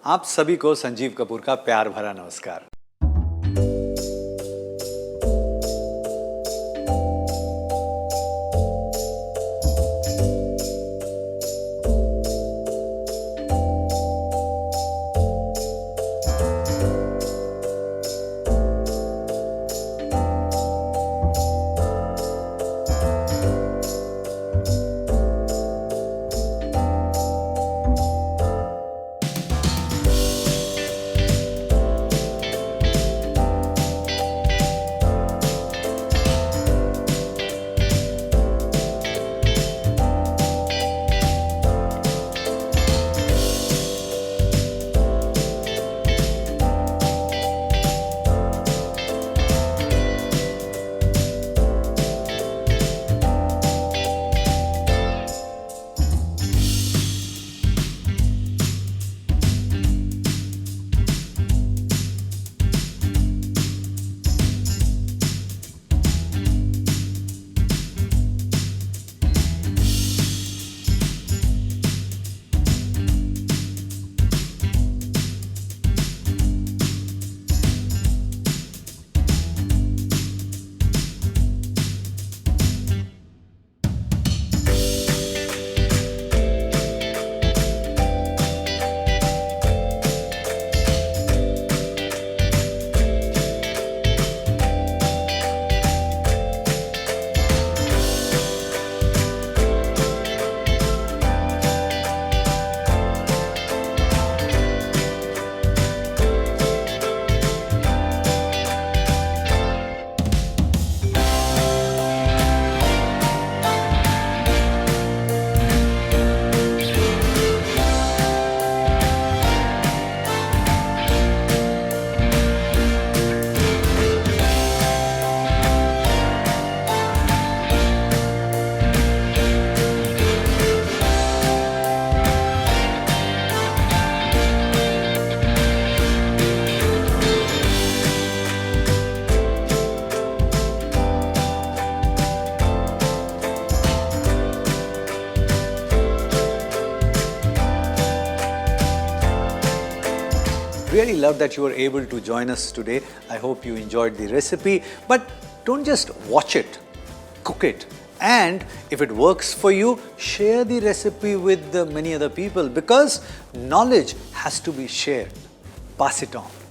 आप सभी को संजीव कपूर का प्यार भरा नमस्कार। Really love that you were able to join us today. I hope you enjoyed the recipe, but don't just watch it, cook it. And if it works for you, share the recipe with many other people, because knowledge has to be shared. Pass it on.